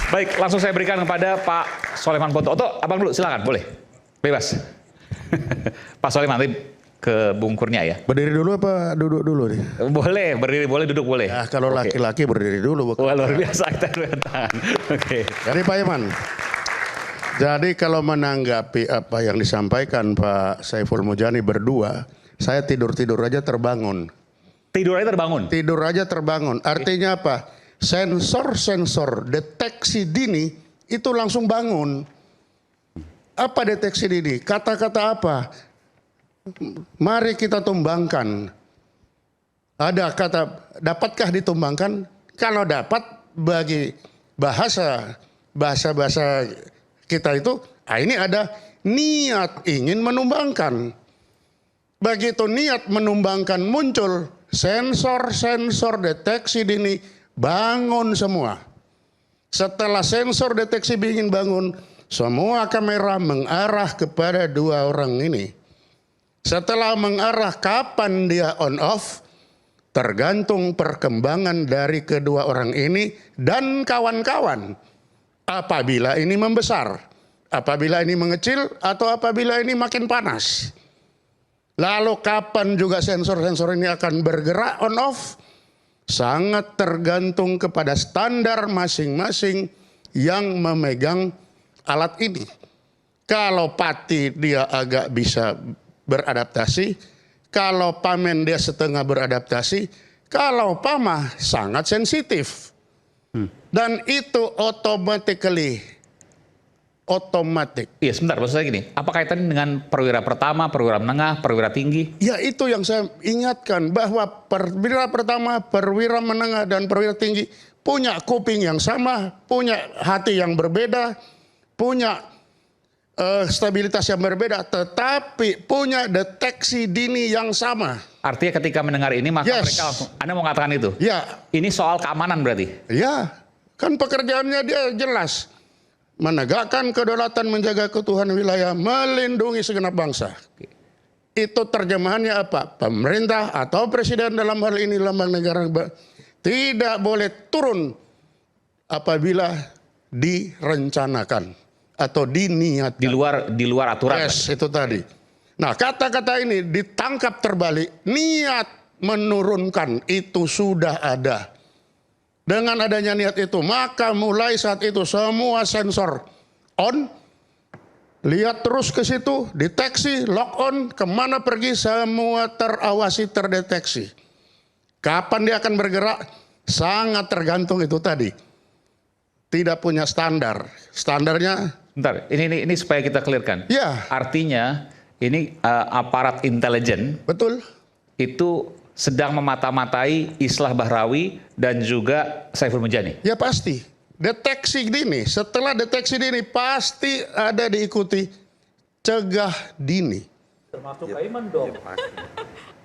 Baik, langsung saya berikan kepada Pak Soleman Ponto. Oto, abang dulu, silakan, boleh. Bebas. Pak Soleman, nanti ke Bung Kurnia ya. Berdiri dulu apa duduk dulu nih? Boleh, berdiri boleh, duduk boleh. Ya, kalau laki-laki berdiri dulu. Wah, luar biasa, kita tangan. Oke. Jadi Pak Iman, jadi kalau menanggapi apa yang disampaikan Pak Saiful Mujani berdua, saya tidur-tidur aja terbangun. Tidur aja terbangun? Tidur aja terbangun. Artinya apa? Sensor-sensor deteksi dini itu langsung bangun. Apa deteksi dini? Kata-kata apa? Mari kita tumbangkan. Ada kata, dapatkah ditumbangkan? Kalau dapat, bagi bahasa kita itu, ini ada niat ingin menumbangkan. Begitu niat menumbangkan muncul, sensor-sensor deteksi dini bangun semua. Setelah sensor deteksi dini bangun, semua kamera mengarah kepada dua orang ini. Setelah mengarah, kapan dia on off, tergantung perkembangan dari kedua orang ini dan kawan-kawan. Apabila ini membesar, apabila ini mengecil, atau apabila ini makin panas. Lalu kapan juga sensor-sensor ini akan bergerak on off, sangat tergantung kepada standar masing-masing yang memegang alat ini. Kalau Pati dia agak bisa beradaptasi, kalau Pamen dia setengah beradaptasi, kalau Pama sangat sensitif. Dan itu otomatik. Iya, sebentar, maksud saya gini, apa kaitannya dengan perwira pertama, perwira menengah, perwira tinggi? Ya, itu yang saya ingatkan, bahwa perwira pertama, perwira menengah, dan perwira tinggi punya kuping yang sama, punya hati yang berbeda, punya stabilitas yang berbeda, tetapi punya deteksi dini yang sama. Artinya ketika mendengar ini, maka mereka langsung, Anda mau mengatakan itu? Ya. Ini soal keamanan berarti? Ya, kan pekerjaannya dia jelas. Menegakkan kedaulatan, menjaga keutuhan wilayah, melindungi segenap bangsa. Itu terjemahannya apa? Pemerintah atau presiden dalam hal ini lambang negara tidak boleh turun apabila direncanakan atau diniatkan. Di luar aturan. Yes, itu tadi. Nah, kata-kata ini ditangkap terbalik. Niat menurunkan itu sudah ada. Dengan adanya niat itu, maka mulai saat itu semua sensor on, lihat terus ke situ, deteksi, lock on, kemana pergi, semua terawasi, terdeteksi. Kapan dia akan bergerak, sangat tergantung itu tadi. Tidak punya standar. Standarnya... Bentar, ini supaya kita clearkan. Ya. Artinya, ini aparat intelijen. Betul. Itu sedang memata-matai Islah Bahrawi dan juga Saiful Mujani. Ya pasti. Deteksi dini, setelah deteksi dini pasti ada diikuti cegah dini. Termasuk Aiman dong.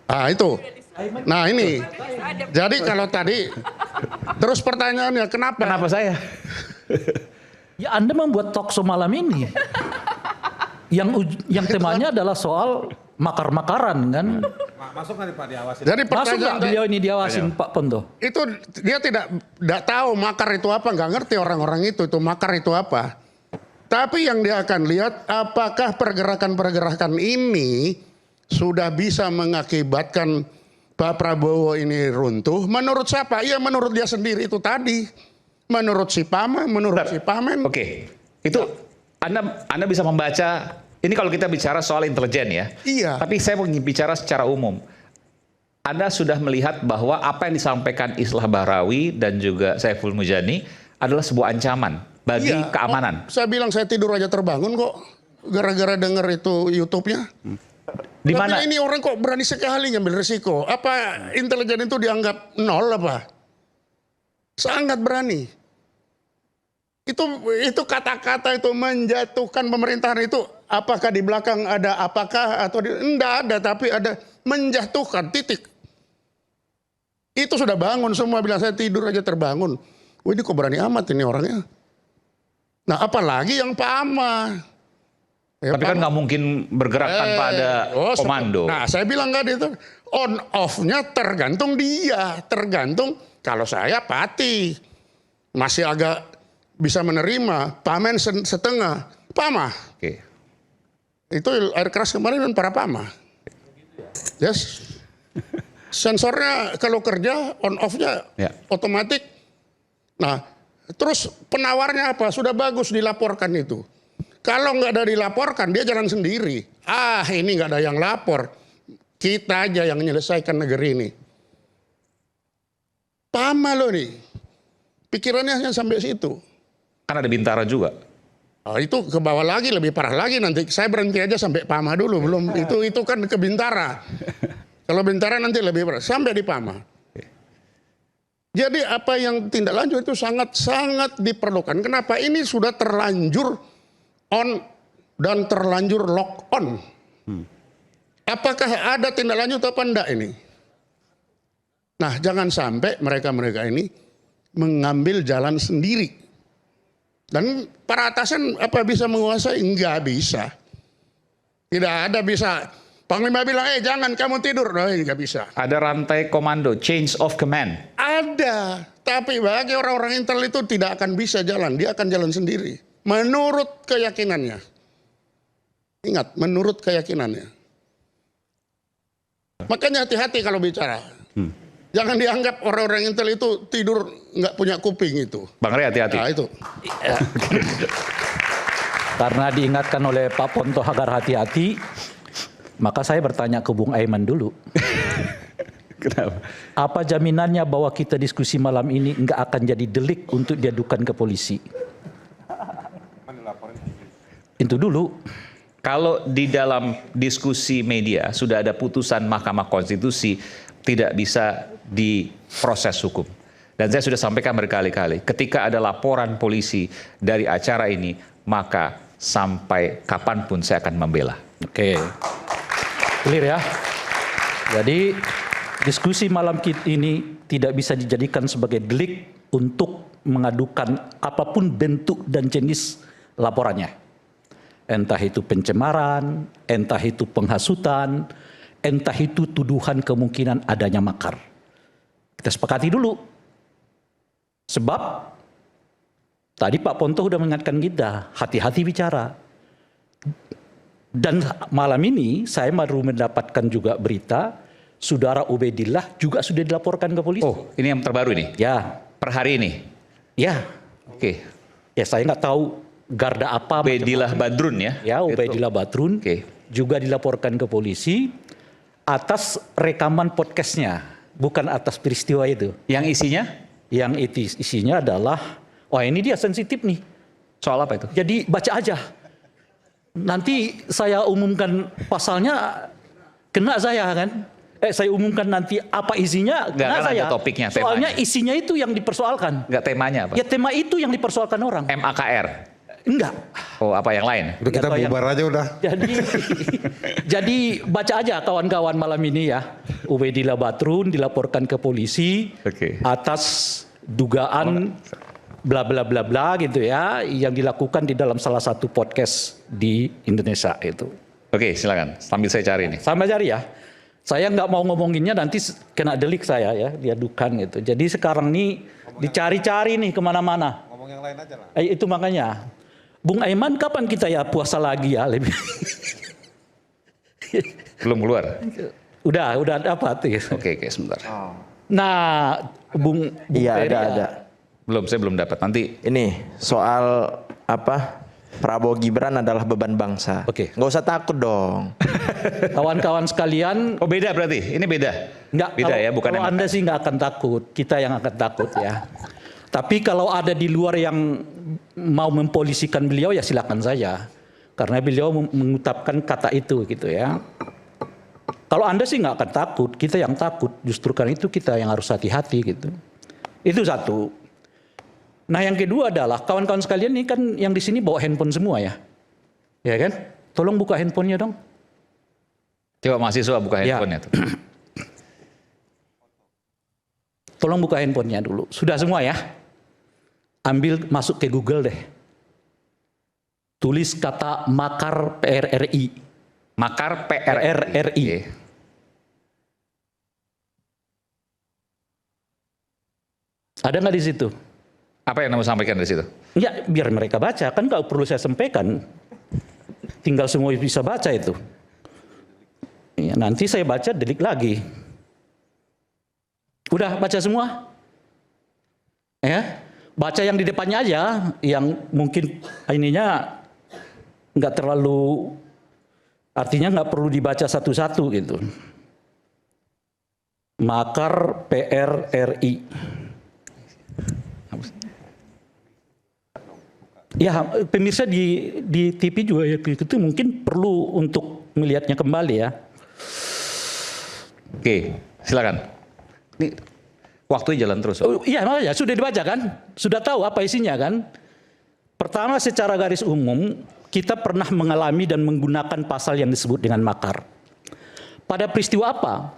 Ah itu. Nah ini. Jadi kalau tadi, terus pertanyaannya kenapa? Kenapa saya? Ya Anda membuat talkshow malam ini. Yang temanya adalah soal makar-makaran kan. Masuk nggak nih Pak diawasin? Jadi Masuk nggak beliau ini diawasin Pak Ponto? Itu dia tidak tahu makar itu apa, nggak ngerti orang-orang itu makar itu apa. Tapi yang dia akan lihat apakah pergerakan-pergerakan ini sudah bisa mengakibatkan Pak Prabowo ini runtuh. Menurut siapa? Iya menurut dia sendiri itu tadi. Menurut si Pama, menurut si Pamen. Oke, itu Anda bisa membaca. Ini kalau kita bicara soal intelijen ya. Iya. Tapi saya mau bicara secara umum. Anda sudah melihat bahwa apa yang disampaikan Islah Bahrawi dan juga Saiful Mujani adalah sebuah ancaman bagi keamanan. Saya bilang saya tidur aja terbangun kok. Gara-gara denger itu YouTube-nya. Di mana? Ini orang kok berani sekali ngambil risiko. Apa intelijen itu dianggap nol apa? Sangat berani. Itu kata-kata itu menjatuhkan pemerintahan itu. Apakah di belakang ada apakah atau enggak ada, tapi ada menjatuhkan titik. Itu sudah bangun semua bilang saya tidur aja terbangun. Wah ini kok berani amat ini orangnya. Nah apalagi yang Pak Ama. Ya, tapi kan nggak mungkin bergerak tanpa ada komando. Nah saya bilang kan itu on off-nya tergantung dia. Tergantung kalau saya Pati. Masih agak bisa menerima pamen setengah pama. Oke. Itu air keras kemarin kan para pama. Yes. Sensornya kalau kerja on off-nya Ya. otomatis. Nah, terus penawarnya apa? Sudah bagus dilaporkan itu. Kalau nggak ada dilaporkan, dia jalan sendiri. Ah, ini nggak ada yang lapor. Kita aja yang menyelesaikan negeri ini. Pama loh nih. Pikirannya hanya sampai situ. Kan ada Bintara juga. Oh, itu ke bawah lagi, lebih parah lagi nanti. Saya berhenti aja sampai Pama dulu. Belum itu kan ke Bintara. Kalau Bintara nanti lebih parah. Sampai di Pama. Jadi apa yang tindak lanjut itu sangat-sangat diperlukan. Kenapa? Ini sudah terlanjur on dan terlanjur lock on. Apakah ada tindak lanjut apa enggak ini? Nah, jangan sampai mereka-mereka ini mengambil jalan sendiri. Dan para atasan apa bisa menguasai? Enggak bisa. Tidak ada bisa. Panglima bilang, jangan kamu tidur. Nah, enggak bisa. Ada rantai komando, change of command. Ada. Tapi bagi orang-orang intel itu tidak akan bisa jalan. Dia akan jalan sendiri. Menurut keyakinannya. Ingat, menurut keyakinannya. Makanya hati-hati kalau bicara. Jangan dianggap orang-orang intel itu tidur nggak punya kuping itu. Bang Rey hati-hati. Nah itu. Karena diingatkan oleh Pak Ponto agar hati-hati, maka saya bertanya ke Bung Aiman dulu. Kenapa? Apa jaminannya bahwa kita diskusi malam ini nggak akan jadi delik untuk diadukan ke polisi? Itu dulu. Kalau di dalam diskusi media sudah ada putusan Mahkamah Konstitusi tidak bisa diproses hukum. Dan saya sudah sampaikan berkali-kali, ketika ada laporan polisi dari acara ini, maka sampai kapanpun saya akan membela. Oke. Clear ya? Jadi diskusi malam ini tidak bisa dijadikan sebagai delik untuk mengadukan apapun bentuk dan jenis laporannya. Entah itu pencemaran, entah itu penghasutan, entah itu tuduhan kemungkinan adanya makar. Kita sepakati dulu. Sebab tadi Pak Ponto sudah mengingatkan kita, hati-hati bicara. Dan malam ini saya baru mendapatkan juga berita, Saudara Ubaidillah juga sudah dilaporkan ke polisi. Oh, ini yang terbaru ini? Ya. Per hari ini? Ya. Oke. Ya saya nggak tahu garda apa. Ubaidillah Badrun ya? Ya, Ubaidillah Badrun juga dilaporkan ke polisi atas rekaman podcastnya, bukan atas peristiwa itu. Yang isinya? Yang isinya adalah, wah ini dia sensitif nih. Soal apa itu? Jadi baca aja. Nanti saya umumkan pasalnya, kena saya kan. Saya umumkan nanti apa isinya, kena kan saya. Ada topiknya, soalnya temanya. isinya itu yang dipersoalkan. Enggak temanya apa? Ya tema itu yang dipersoalkan orang. MAKR? Enggak. Oh, apa yang lain? Udah kita bubar aja udah. Jadi baca aja kawan-kawan malam ini ya. Ubaidillah Badrun dilaporkan ke polisi atas dugaan bla bla bla bla gitu ya yang dilakukan di dalam salah satu podcast di Indonesia itu. Oke, silakan. Sambil saya cari nih. Sambil cari ya. Saya nggak mau ngomonginnya nanti kena delik saya ya, diadukan gitu. Jadi sekarang nih dicari-cari nih kemana-mana. Ngomong yang lain aja lah. Itu makanya. Bung Aiman kapan kita ya puasa lagi ya? Belum keluar? Udah dapat. Oke, sebentar. Nah, Bung Iya, Ferry ada. Belum, saya belum dapat. Nanti Ini soal apa? Prabowo Gibran adalah beban bangsa. Oke. Nggak usah takut dong. kawan-kawan sekalian, oh beda berarti? Ini beda? nggak, Beda kalau, ya, bukan kalau MAKR. Anda sih nggak akan takut, kita yang akan takut ya. Tapi kalau ada di luar yang mau mempolisikan beliau ya silakan saja. Karena beliau mengutapkan kata itu gitu ya. Kalau Anda sih nggak akan takut, kita yang takut. Justru karena itu kita yang harus hati-hati gitu. Itu satu. Nah yang kedua adalah kawan-kawan sekalian ini kan yang di sini bawa handphone semua ya. Ya kan? Tolong buka handphonenya dong. Coba mahasiswa buka handphonenya tuh. Tolong buka handphonenya dulu. Sudah semua ya? Ambil masuk ke Google deh. Tulis kata makar PRRI. Makar PRRI. Oke. Ada nggak di situ? Apa yang mau sampaikan dari situ? Ya, biar mereka baca, kan nggak perlu saya sampaikan. Tinggal semua bisa baca itu. Ya, nanti saya baca delik lagi. Udah baca semua? Ya, baca yang di depannya aja, yang mungkin ininya nggak terlalu, artinya nggak perlu dibaca satu-satu gitu. Makar PRRI. Ya, pemirsa di TV juga ya, itu mungkin perlu untuk melihatnya kembali ya. Oke, silakan. Ini waktunya jalan terus. Oh, iya, makanya sudah dibaca kan? Sudah tahu apa isinya kan? Pertama, secara garis umum, kita pernah mengalami dan menggunakan pasal yang disebut dengan makar. Pada peristiwa apa?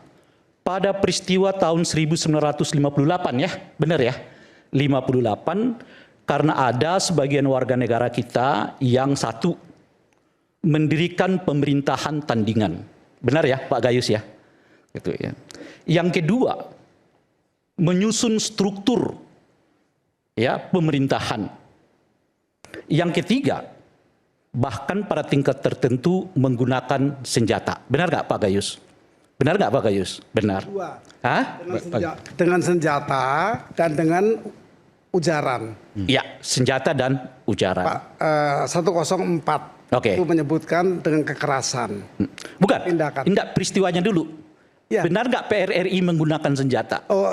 Pada peristiwa tahun 1958 ya, benar ya? 58, karena ada sebagian warga negara kita yang satu, mendirikan pemerintahan tandingan. Benar ya Pak Gayus ya? Gitu ya. Yang kedua, menyusun struktur ya pemerintahan. Yang ketiga, bahkan pada tingkat tertentu menggunakan senjata. Benar nggak Pak Gayus? Benar nggak Pak Gayus? Benar. Dua. Hah? Dengan senjata dan dengan ujaran. Ya, senjata dan ujaran. Pak 104 Oke. itu menyebutkan dengan kekerasan. Bukan, Tindakan. tidak peristiwanya dulu. Ya. Benar nggak PRRI menggunakan senjata? Oh,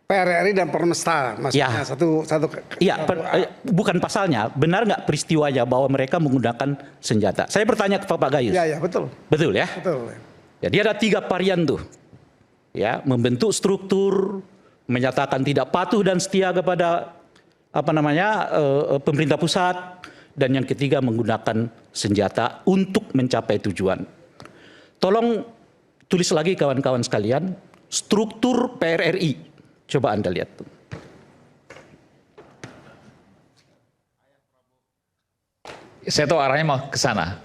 PRRI dan Permesta maksudnya Ya. satu Iya, bukan pasalnya. Benar nggak peristiwanya bahwa mereka menggunakan senjata? Saya bertanya ke Pak Gayus. ya betul. Betul ya? Betul. Jadi ada 3 varian tuh. Ya, membentuk struktur, menyatakan tidak patuh dan setia kepada pemerintah pusat, dan yang ketiga menggunakan senjata untuk mencapai tujuan. Tolong tulis lagi kawan-kawan sekalian, struktur PRRI. Coba Anda lihat. Saya tahu arahnya mau ke sana.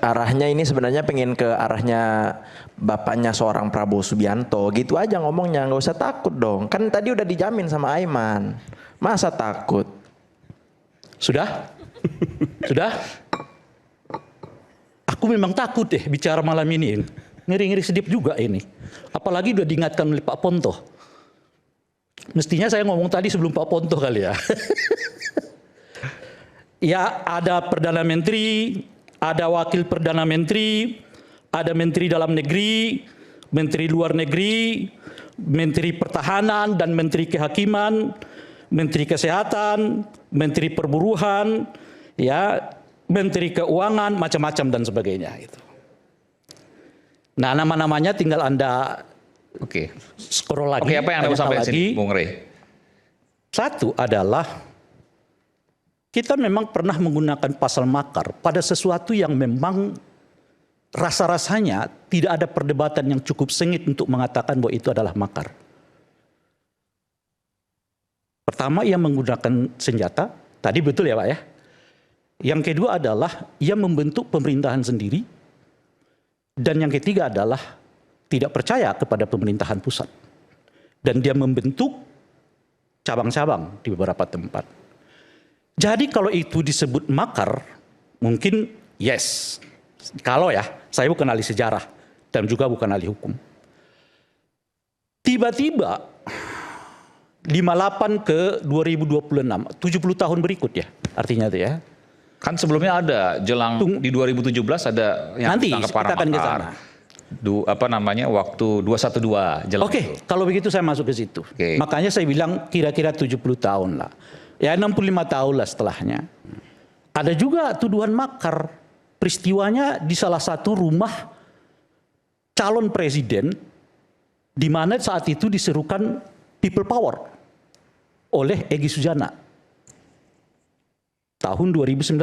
Arahnya ini sebenarnya pengen ke arahnya bapaknya seorang Prabowo Subianto. Gitu aja ngomongnya, nggak usah takut dong. Kan tadi udah dijamin sama Aiman. Masa takut? Sudah? Sudah? Aku memang takut deh bicara malam ini. Ngeri-ngeri sedip juga ini. Apalagi udah diingatkan oleh Pak Ponto. Mestinya saya ngomong tadi sebelum Pak Ponto kali ya. Ya, ada Perdana Menteri, ada Wakil Perdana Menteri, ada Menteri Dalam Negeri, Menteri Luar Negeri, Menteri Pertahanan dan Menteri Kehakiman, Menteri Kesehatan, Menteri Perburuhan, ya, Menteri Keuangan, macam-macam dan sebagainya itu. Nah, nama-namanya tinggal Anda scroll lagi. Oke, apa yang Anda mau sampaikan sini, Bung Rey? Satu adalah kita memang pernah menggunakan pasal makar pada sesuatu yang memang rasa-rasanya tidak ada perdebatan yang cukup sengit untuk mengatakan bahwa itu adalah makar. Pertama, ia menggunakan senjata, tadi betul ya Pak ya. Yang kedua adalah ia membentuk pemerintahan sendiri. Dan yang ketiga adalah tidak percaya kepada pemerintahan pusat. Dan dia membentuk cabang-cabang di beberapa tempat. Jadi kalau itu disebut makar, mungkin yes. Kalau ya, saya bukan ahli sejarah dan juga bukan ahli hukum. Tiba-tiba 58 ke 2026, 70 tahun berikut ya artinya itu ya. Kan sebelumnya ada jelang di 2017 ada yang Nanti ditangkap kita akan ke makar. sana. Waktu 212 jelang Oke, itu. kalau begitu saya masuk ke situ. Oke. Makanya saya bilang kira-kira 70 tahun lah. Ya 65 tahun lah setelahnya. Ada juga tuduhan makar. Peristiwanya di salah satu rumah calon presiden di mana saat itu diserukan people power oleh Egy Sujana. Tahun 2019.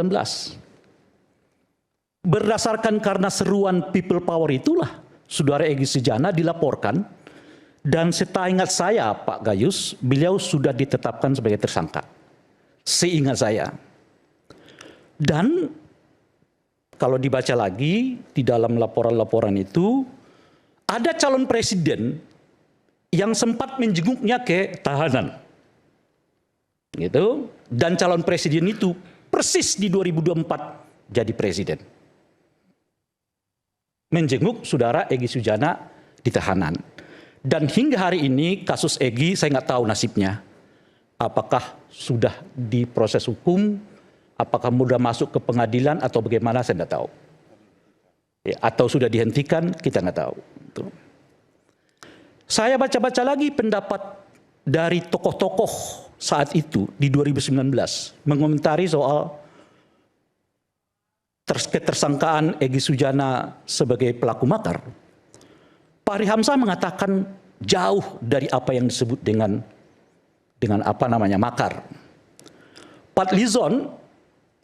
Berdasarkan karena seruan people power itulah Saudara Egy Sujana dilaporkan, dan seingat saya Pak Gayus, beliau sudah ditetapkan sebagai tersangka. Seingat saya. Dan kalau dibaca lagi di dalam laporan-laporan itu, ada calon presiden yang sempat menjenguknya ke tahanan. gitu. Dan calon presiden itu persis di 2024 jadi presiden. Menjenguk saudara Egy Sujana di tahanan. Dan hingga hari ini kasus Egy saya nggak tahu nasibnya. Apakah sudah diproses hukum, apakah sudah masuk ke pengadilan atau bagaimana saya nggak tahu. Ya, atau sudah dihentikan kita nggak tahu. Saya baca-baca lagi pendapat dari tokoh-tokoh saat itu di 2019 mengomentari soal ketersangkaan Egy Sujana sebagai pelaku makar. Fahri Hamzah mengatakan jauh dari apa yang disebut dengan apa namanya makar. Fadly Zon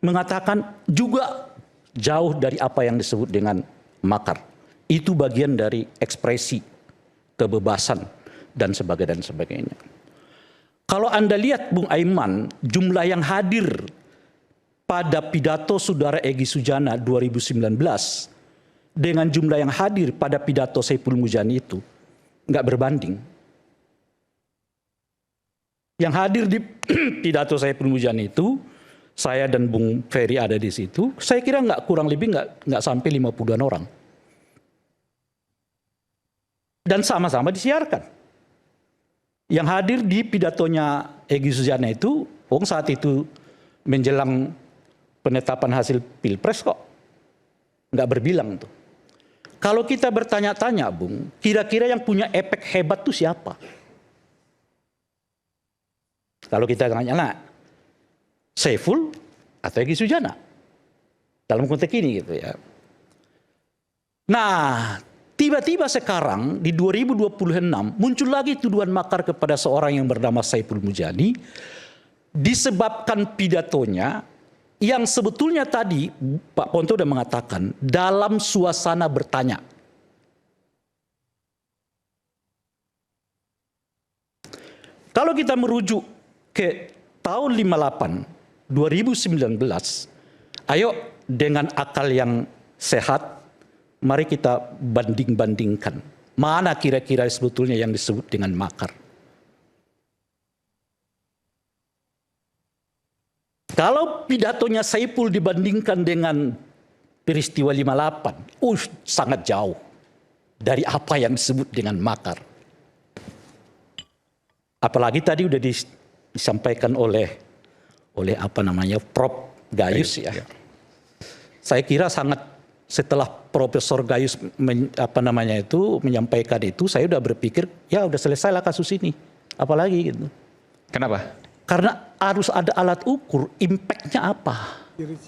mengatakan juga jauh dari apa yang disebut dengan makar. Itu bagian dari ekspresi kebebasan dan sebagainya. Kalau Anda lihat Bung Aiman, jumlah yang hadir pada pidato saudara Egy Sujana 2019 dengan jumlah yang hadir pada pidato Saiful Mujani itu nggak berbanding. Yang hadir di pidato Saiful Mujani itu, saya dan Bung Ferry ada di situ, saya kira nggak kurang lebih nggak sampai 50-an orang. Dan sama-sama disiarkan. Yang hadir di pidatonya Egy Sujana itu, saat itu menjelang penetapan hasil Pilpres kok nggak berbilang tuh. Kalau kita bertanya-tanya, Bung, kira-kira yang punya efek hebat tuh siapa? Kalau kita tanya, nah, Saiful atau Egy Sujana? Dalam konteks ini gitu ya. Nah, tiba-tiba sekarang di 2026 muncul lagi tuduhan makar kepada seorang yang bernama Saiful Mujani disebabkan pidatonya yang sebetulnya tadi Pak Ponto sudah mengatakan dalam suasana bertanya. Kalau kita merujuk ke tahun 58, 2019, ayo dengan akal yang sehat, mari kita banding-bandingkan. Mana kira-kira sebetulnya yang disebut dengan makar. Kalau pidatonya Saiful dibandingkan dengan peristiwa 58, sangat jauh dari apa yang disebut dengan makar. Apalagi tadi sudah disampaikan oleh apa namanya Prof Gayus ya. Saya kira sangat setelah Profesor Gayus menyampaikan itu, saya sudah berpikir ya sudah selesailah kasus ini. Apalagi gitu. Kenapa? Karena harus ada alat ukur, impact-nya apa.